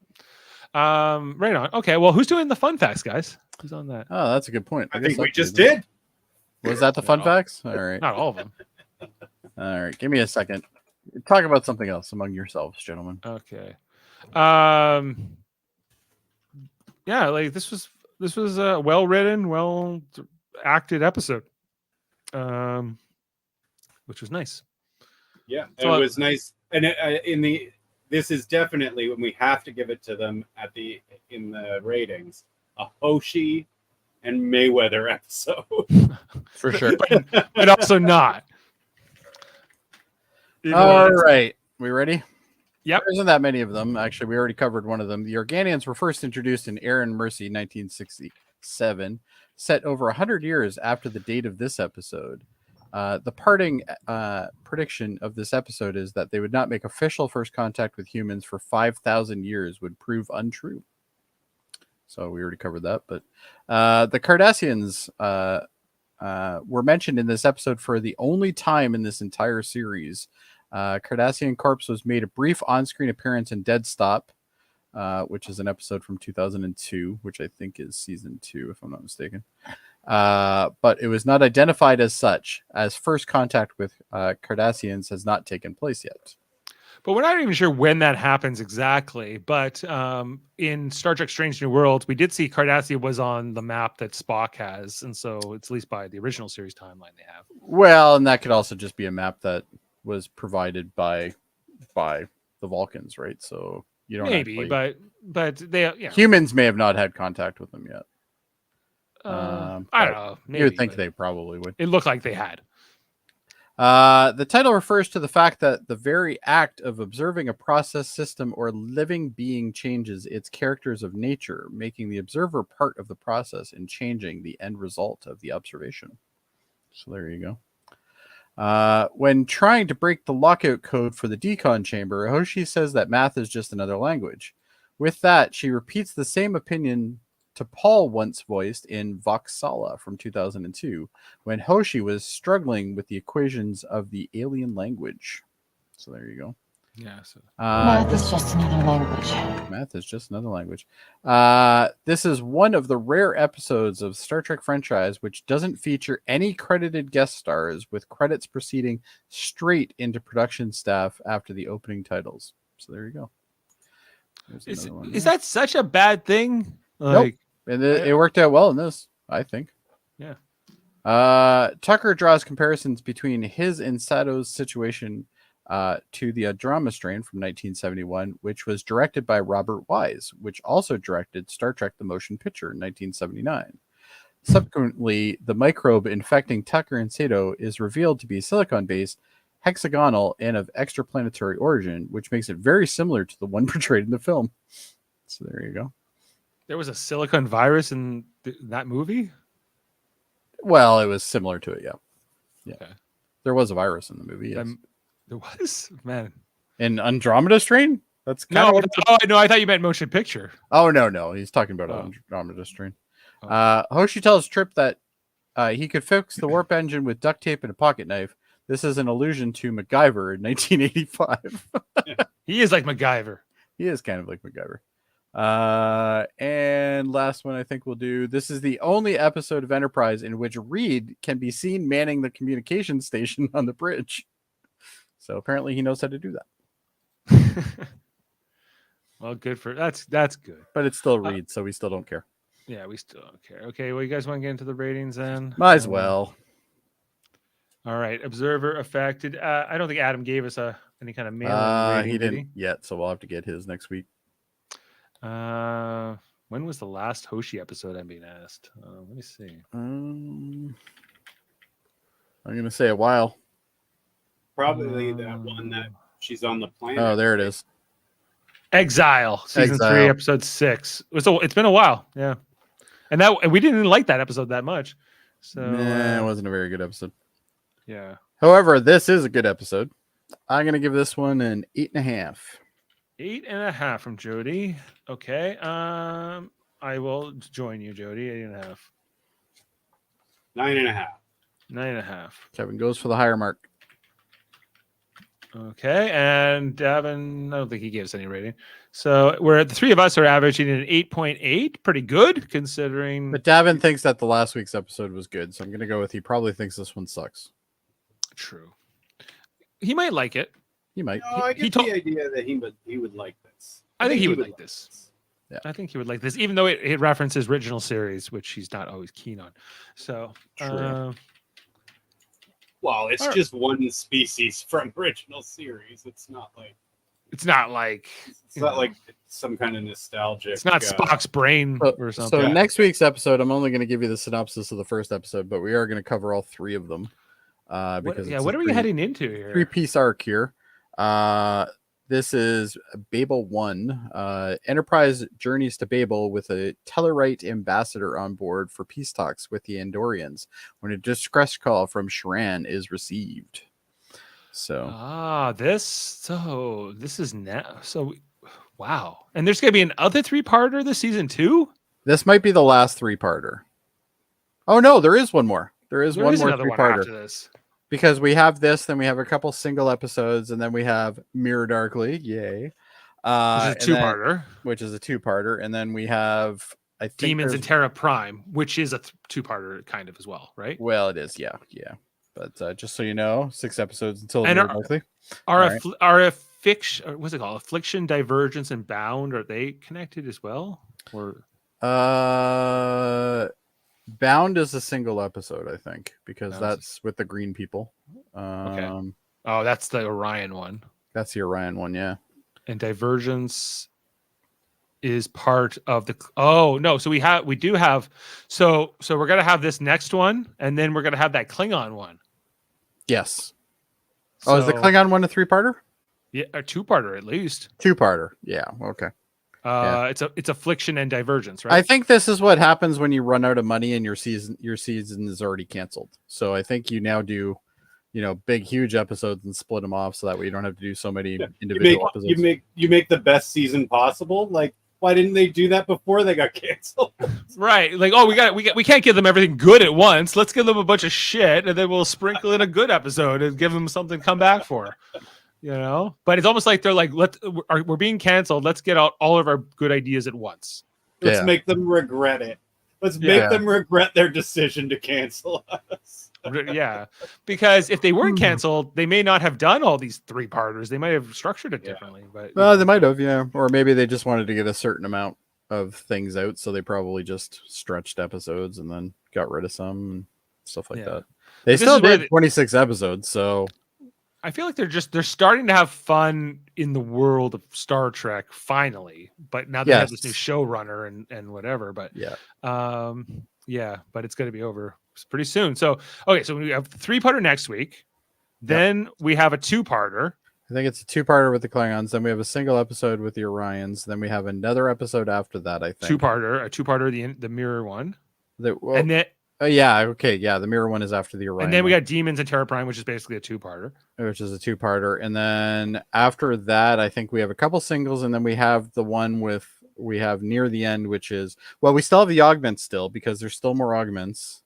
Right on. Okay. Well, who's doing the fun facts, guys? Who's on that? Oh, that's a good point. I guess think we I'll do just this. did. Was that the fun No. facts? All right. Not all of them. All right. Give me a second. Talk about something else among yourselves, gentlemen. Okay. Yeah, like this was a well written, well acted episode. Which was nice. Yeah, So, it was nice. And this is definitely when we have to give it to them in the ratings, a Hoshi and Mayweather episode. For sure. but also not. All right. We ready? Yep. There isn't that many of them. Actually, we already covered one of them. The Organians were first introduced in Air and Mercy 1967, set over 100 years after the date of this episode. The parting prediction of this episode is that they would not make official first contact with humans for 5,000 years would prove untrue. So we already covered that. But the Cardassians were mentioned in this episode for the only time in this entire series. Cardassian Corpse was made a brief on-screen appearance in Dead Stop, which is an episode from 2002, which I think is season 2, if I'm not mistaken. But it was not identified as such, as first contact with Cardassians has not taken place yet. But we're not even sure when that happens exactly. But in Star Trek Strange New Worlds, we did see Cardassia was on the map that Spock has. And so it's at least by the original series timeline they have. Well, and that could also just be a map that was provided by the Vulcans, right? So you don't maybe, but they humans may have not had contact with them yet. I don't know. Maybe, you would think they probably would. It looked like they had. The title refers to the fact that the very act of observing a process, system, or living being changes its characters of nature, making the observer part of the process and changing the end result of the observation. So there you go. When trying to break the lockout code for the decon chamber, Hoshi says that math is just another language. With that, she repeats the same opinion to Paul once voiced in Voxala from 2002, when Hoshi was struggling with the equations of the alien language. So there you go. Yeah. So. Math is just another language. Math is just another language. This is one of the rare episodes of Star Trek franchise which doesn't feature any credited guest stars, with credits proceeding straight into production staff after the opening titles. So there you go. Is that such a bad thing? Nope. And it worked out well in this, I think. Yeah. Tucker draws comparisons between his and Sato's situation to the Drama Strain from 1971, which was directed by Robert Wise, which also directed Star Trek The Motion Picture in 1979. Subsequently, the microbe infecting Tucker and Sato is revealed to be silicon-based, hexagonal, and of extraplanetary origin, which makes it very similar to the one portrayed in the film. So there you go. There was a silicon virus in that movie? Well, it was similar to it, yeah. Okay. There was a virus in the movie, yes. There was? Man. In Andromeda Strain? That's kind of what I thought you meant motion picture. Oh, no. He's talking about Andromeda Strain. Hoshi tells Trip that he could fix the warp engine with duct tape and a pocket knife. This is an allusion to MacGyver in 1985. He is like MacGyver. He is kind of like MacGyver. And last one I think we'll do. This is the only episode of Enterprise in which Reed can be seen manning the communication station on the bridge. So apparently he knows how to do that. Well, good for that's good. But it's still Reed, so we still don't care. Yeah, we still don't care. Okay, well, you guys want to get into the ratings then? Might as well. All right, observer affected. I don't think Adam gave us any kind of mailing rating. He didn't yet, so we'll have to get his next week. When was the last Hoshi episode? I'm being asked. Let me see. I'm gonna say a while. Probably that one that she's on the planet. Oh, there it is. Exile, season 3, episode 6. It's been a while, yeah. And we didn't like that episode that much. So it wasn't a very good episode. Yeah. However, this is a good episode. I'm gonna give this one an 8.5. 8.5 from Jody. Okay. I will join you, Jody. 8.5. 9.5. 9.5. Kevin goes for the higher mark. Okay, and Davan, I don't think he gave us any rating. So the three of us are averaging an 8.8, pretty good considering. But Davan thinks that the last week's episode was good, so I'm gonna go with he probably thinks this one sucks. True. He might like it. He might. No, I get the idea that he would like this. I think he would like this. Yeah. I think he would like this, even though it references original series, which he's not always keen on. So, Well, it's Alright. just one species from original series. It's not like it's not like some kind of nostalgic. it's not Spock's brain or something. So next week's episode, I'm only going to give you the synopsis of the first episode, but we are going to cover all three of them. Because what are we heading into here? 3-piece arc here. This is Babel 1. Enterprise journeys to Babel with a Tellarite ambassador on board for peace talks with the Andorians when a distress call from Shran is received. So this is now. So wow. And there's going to be another 3-parter this season too? this might be the last 3-parter. Oh no, there is one more. There is one more another one 3-parter. after this. Because we have this, then we have a couple single episodes, and then we have Mirror Darkly, yay. Which is a 2-parter. Which is a 2-parter. And then we have, I think, Demons and Terra Prime, which is a 2-parter kind of as well, right? Well, it is, yeah. But just so you know, 6 episodes until And Mirror Darkly. Are Affliction, what's it called? Affliction, Divergence, and Bound, are they connected as well? Or Bound is a single episode, I think, because Bound. that's with the green people. Okay. Oh, that's the Orion one. That's the Orion one, yeah. And Divergence is part of the. Oh no! So we do have. So we're gonna have this next one, and then we're gonna have that Klingon one. Yes. Oh, is the Klingon one a 3-parter? Yeah, a 2-parter at least. 2-parter. Yeah. Okay. It's Affliction and Divergence, right? I think this is what happens when you run out of money and your season is already canceled. So I think you now do, big, huge episodes and split them off so that way you don't have to do so many individual episodes. You make the best season possible. Like, why didn't they do that before they got canceled? Right. Like, oh, we can't give them everything good at once. Let's give them a bunch of shit, and then we'll sprinkle in a good episode and give them something to come back for. But it's almost like they're like, we're being canceled. Let's get out all of our good ideas at once. Let's make them regret it. Let's make them regret their decision to cancel us. Yeah, because if they weren't canceled, they may not have done all these 3-parters. They might have structured it differently. But they might have, yeah. Or maybe they just wanted to get a certain amount of things out, so they probably just stretched episodes and then got rid of some and stuff like that. They still did 26 episodes, so I feel like they're starting to have fun in the world of Star Trek finally, but now they have this new showrunner and whatever. But but it's going to be over pretty soon. So so we have 3-parter next week. Then we have a 2-parter. I think it's a 2-parter with the Klingons. Then we have a single episode with the Orions. Then we have another episode after that. I think a 2-parter, the Mirror one, and then. The Mirror one is after the Orion. And then we got Demons and Terra Prime, which is basically a 2-parter. Which is a 2-parter. And then after that, I think we have a couple singles, and then we have the one we have near the end, which is, we still have the augments still, because there's still more augments.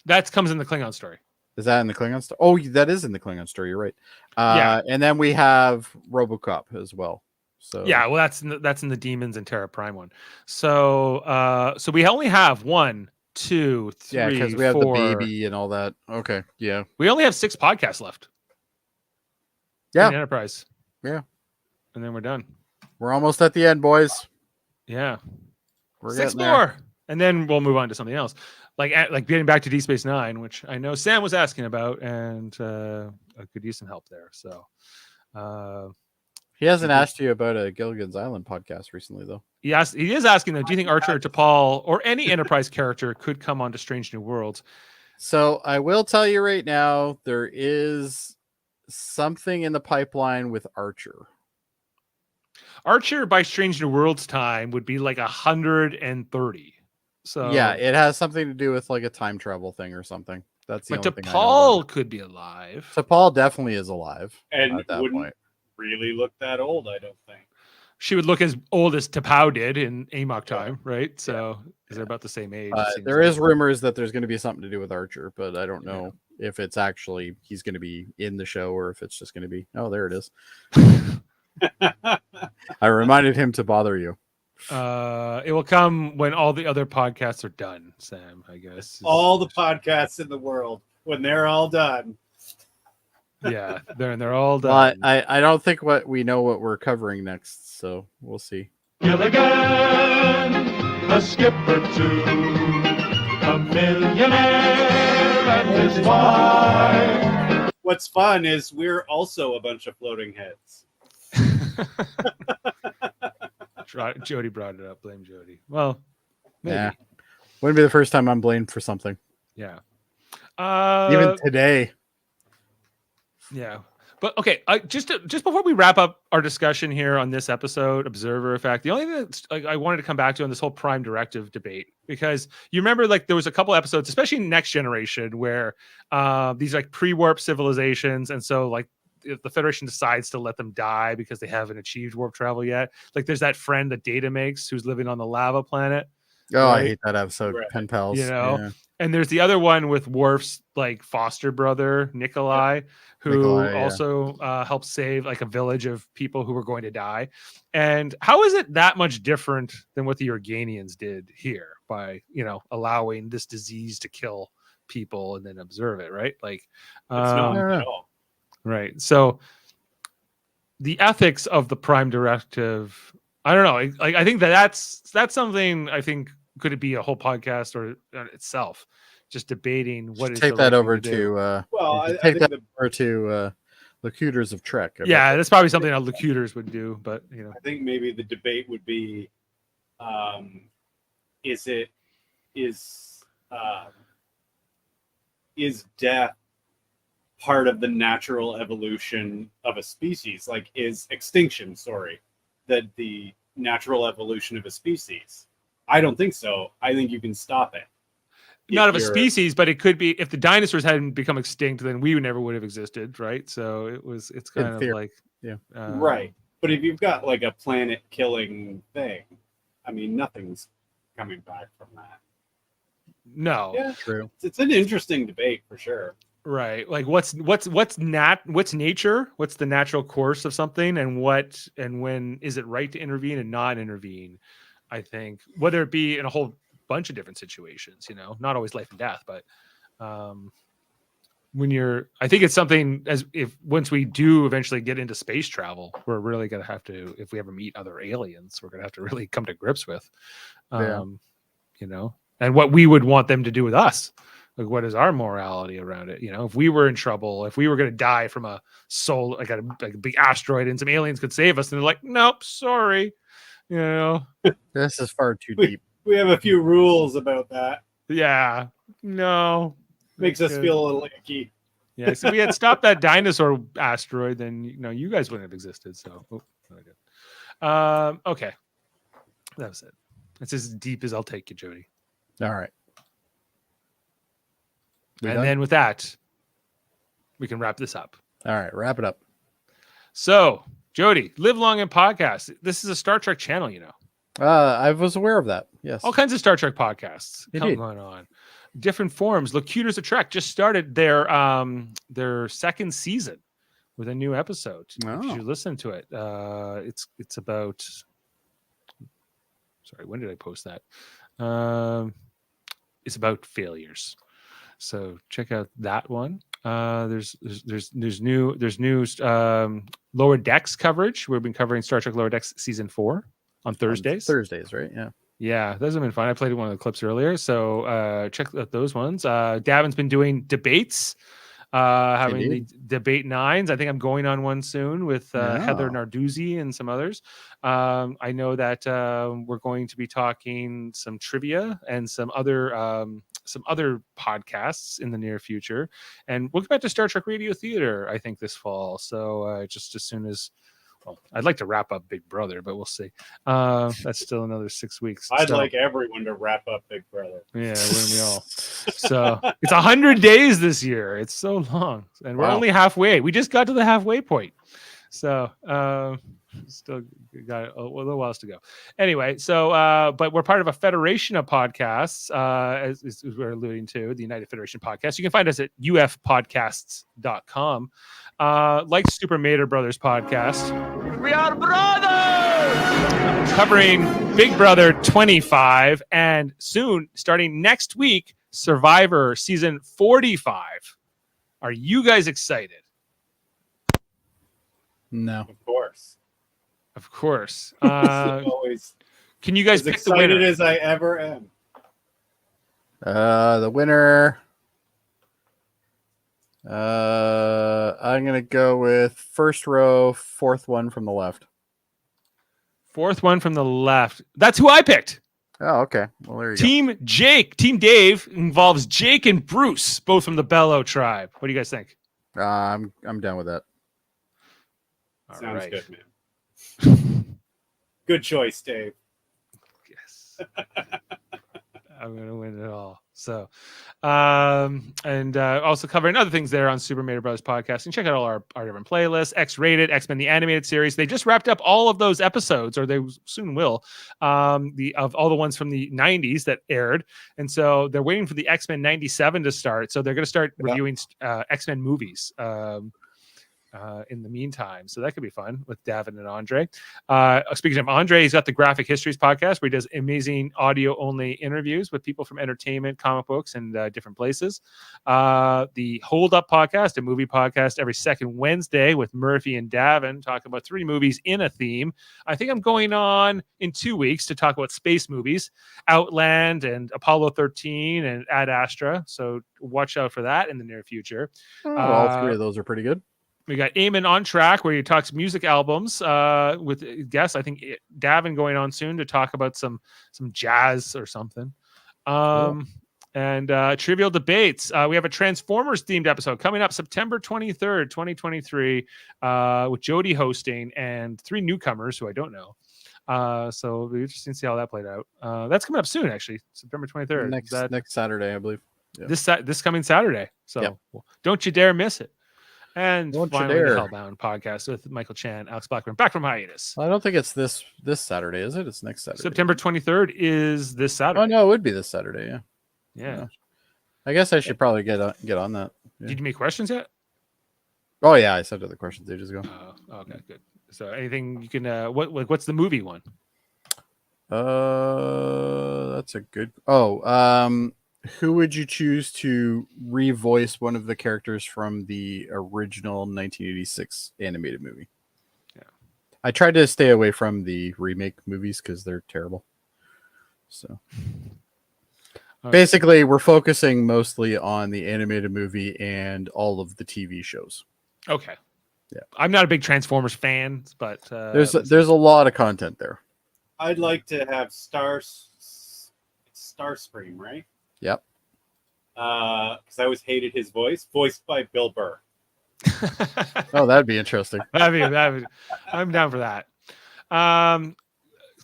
That comes in the Klingon story. Is that in the Klingon story? Oh, that is in the Klingon story. You're right. And then we have RoboCop as well. So that's in the Demons and Terra Prime one. So we only have 1, 2, 3, because we have 4. the baby and all that. Okay, yeah. We only have 6 podcasts left. Yeah, in Enterprise. Yeah, and then we're done. We're almost at the end, boys. Yeah, we're 6 more, and then we'll move on to something else, like getting back to Deep Space Nine, which I know Sam was asking about, and I could use some help there. So, he hasn't asked you about a Gilligan's Island podcast recently, though. He is asking though. Do you think Archer, T'Pol, or any Enterprise character could come onto Strange New Worlds? So I will tell you right now, there is something in the pipeline with Archer. Archer by Strange New Worlds time would be like 130. So yeah, it has something to do with like a time travel thing or something. That's the only thing I know T'Pol could be alive. T'Pol definitely is alive, and at that wouldn't point. Really look that old, I don't think. She would look as old as T'Pau did in Amok time, right? So they're about the same age. There is rumors that there's going to be something to do with Archer, but I don't know if it's actually he's going to be in the show or if it's just going to be. Oh, there it is. I reminded him to bother you. It will come when all the other podcasts are done, Sam, I guess. All the podcasts in the world, when they're all done. Yeah, they're all Well, done. I don't think what we're covering next, so we'll see. Gilligan, a skipper too, a millionaire and his wife. What's fun is we're also a bunch of floating heads. Jody brought it up. Blame Jody. Well, maybe. Yeah. Wouldn't be the first time I'm blamed for something. Yeah. Even today. Yeah. But okay, just before we wrap up our discussion here on this episode, Observer Effect, the only thing that's, I wanted to come back to on this whole Prime Directive debate, because you remember like there was a couple episodes, especially in Next Generation, where these like pre-warp civilizations, and so like if the Federation decides to let them die because they haven't achieved warp travel yet, like there's that friend that Data makes who's living on the lava planet. Oh, right? I hate that episode. Right. Pen pals. You know? Yeah. And there's the other one with Worf's like foster brother, Nikolai, who Nikolai, yeah. also helped save like a village of people who were going to die. And how is it that much different than what the Organians did here by, allowing this disease to kill people and then observe it, right? Like, It's not Yeah. at all. right. So the ethics of the Prime Directive, I don't know. I think that's something I think could it be a whole podcast or itself, just debating what is Take the that right over thing do. to Well, I take think that the over to Locutors of Trek. I bet. Yeah, that's probably something that locutors would do, but I think maybe the debate would be, is death part of the natural evolution of a species? Like, is extinction, that the natural evolution of a species? I don't think so. I think you can stop it. not of a If you're- species, but it could be if the dinosaurs hadn't become extinct, then we never would have existed, right? So it's kind of theory, like yeah. Right. But if you've got like a planet killing thing, I mean, nothing's coming back from that. No, Yeah, True. it's an interesting debate for sure. right? Like what's nature? What's the natural course of something, and when is it right to intervene and not intervene? I think whether it be in a whole bunch of different situations, not always life and death, but I think it's something as if once we do eventually get into space travel, we're really going to have to, if we ever meet other aliens, we're going to have to really come to grips with, and what we would want them to do with us. Like, what is our morality around it? If we were in trouble, if we were going to die from a soul, like a big asteroid and some aliens could save us, and they're like, nope, sorry. This is far too deep. We have a few rules about that. Yeah, no. Makes us Okay. feel a little icky. Yeah, so if we had stopped that dinosaur asteroid, then you guys wouldn't have existed. So, okay, that was it. That's as deep as I'll take you, Jody. All right. We And done? then with that, we can wrap this up. All right, wrap it up. So, Jody, Live Long and Podcast. This is a Star Trek channel, I was aware of that. Yes. all kinds of Star Trek podcasts Indeed. going on. Different forms. Locutors of Trek just started their second season with a new episode. Oh. You should listen to it. It's about. Sorry, when did I post that? It's about failures. So check out that one. There's new Lower Decks coverage. We've been covering Star Trek Lower Decks season 4 on Thursdays. Thursdays, right? Yeah. Yeah, those have been fun. I played one of the clips earlier, so check out those ones. Davan's been doing debates, having the debate 9s. I think I'm going on one soon with Heather Narduzzi and some others. I know that we're going to be talking some trivia and some other podcasts in the near future, and we'll get back to Star Trek Radio Theater, I think, this fall. So just as soon as. Well, I'd like to wrap up Big Brother, but we'll see. That's still another 6 weeks. I'd So, like everyone to wrap up Big Brother. yeah, wouldn't we all? So it's 100 days this year. It's so long, and we're Wow. only halfway. We just got to the halfway point. So Still got a little while to go. Anyway, so but we're part of a federation of podcasts, as we're alluding to, the United Federation Podcast. You can find us at ufpodcasts.com. Like Super Mater Brothers podcast. We are brothers! Covering Big Brother 25 and soon, starting next week, Survivor season 45. Are you guys excited? No. Of course. Of course. Always Can you guys as pick the winner? excited as I ever am. The winner. I'm gonna go with first row, fourth one from the left. Fourth one from the left. That's who I picked. Oh, okay. Well, there you Team Dave involves Jake and Bruce, both from the Bellow tribe. What do you guys think? go. I'm down with that. All Sounds right. good, man. Good choice, Dave. Yes. I'm gonna win it all. So, and also covering other things there on Super Mario Brothers podcast. And check out all our different playlists. X-Rated, X-Men the Animated Series. They just wrapped up all of those episodes, or they soon will. Of all the ones from the 90s that aired, and so they're waiting for the X-Men 97 to start. So they're going to start reviewing X-Men movies. In the meantime, so that could be fun with Davan and André. Speaking of André, he's got the Graphic Histories podcast where he does amazing audio only interviews with people from entertainment, comic books, and different places. The Hold Up podcast, a movie podcast every second Wednesday with Murphy and Davan, talking about 3 movies in a theme. I think I'm going on in 2 weeks to talk about space movies, Outland and Apollo 13 and Ad Astra. So watch out for that in the near future. All 3 of those are pretty good. We got Eamon on Track, where he talks music albums with guests. I think Davan going on soon to talk about some jazz or something. Cool. And Trivial Debates. We have a Transformers themed episode coming up September 23rd, 2023, with Jody hosting and 3 newcomers who I don't know. So it'll be interesting to see how that played out. That's coming up soon, actually, September 23rd. Next Saturday, I believe. Yeah. This coming Saturday. So don't you dare miss it. And Don't you finally, the dare. Hellbound podcast with Michael Chan, Alex Blackburn, back from hiatus. I don't think it's this Saturday, is it? It's next Saturday. September 23rd is this Saturday. Oh no, it would be this Saturday. Yeah. Yeah. I guess I should probably get on that. Yeah. Did you make questions yet? Oh yeah, I sent the questions ages ago. Okay, good. So anything you can? What's the movie one? That's a good. Who would you choose to revoice one of the characters from the original 1986 animated movie? Yeah. I tried to stay away from the remake movies because they're terrible. So basically, we're focusing mostly on the animated movie and all of the TV shows. Okay. Yeah. I'm not a big Transformers fan, but There's a lot of content there. I'd like to have Starscream, right? Yep. Because I always hated his voice, voiced by Bill Burr. Oh, that'd be interesting. I'm down for that.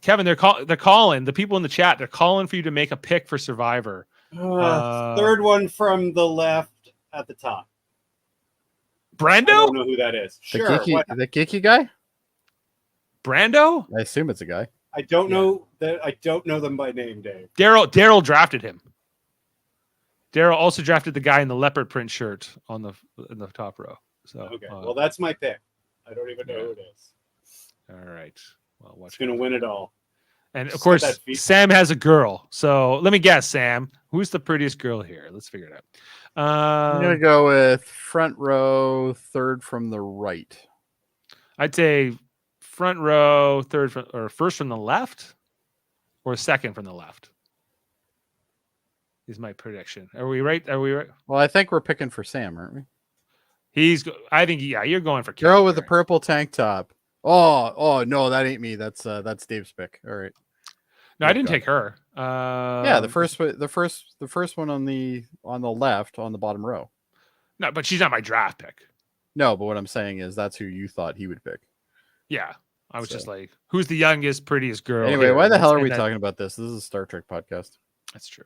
Kevin, they're calling the people in the chat. They're calling for you to make a pick for Survivor. Third one from the left at the top. Brando? I don't know who that is. The Sure. the geeky guy? Brando? I assume it's a guy. I don't know that. I don't know them by name, Dave. Daryl drafted him. Daryl also drafted the guy in the leopard print shirt in the top row. So Okay, well, that's my pick. I don't even know who it is. All right. Well, It's going to win it all. And of Just course, get that feet. Sam has a girl. So let me guess, Sam. Who's the prettiest girl here? Let's figure it out. I'm gonna go with front row, third from the right. I'd say front row, or first from the left, or second from the left. Is my prediction. Are we right? Well, I think we're picking for Sam, aren't we? I think you're going for Girl Kevin with the there. purple tank top. Oh no, that ain't me. That's Dave's pick. All right. No, I didn't take her. Yeah, the first one on the left on the bottom row. No, but she's not my draft pick. No, but what I'm saying is that's who you thought he would pick. Yeah. I was So- just like, who's the youngest, prettiest girl? Anyway, here? why the Let's hell are end we that- talking about this? This is a Star Trek podcast. That's true.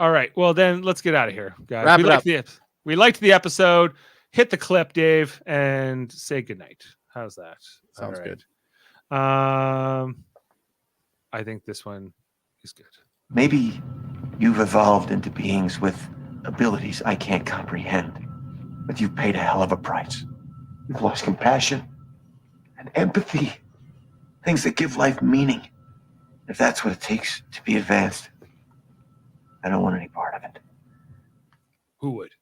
All right. Well, then let's get out of here, guys. Wrap we it liked up. we liked the episode. Hit the clip, Dave, and say goodnight. How's that? Sounds All good. I think this one is good. Maybe you've evolved into beings with abilities I can't comprehend, but you've paid a hell of a price. You've lost compassion and empathy, things that give life meaning. If that's what it takes to be advanced, I don't want any part of it. Who would?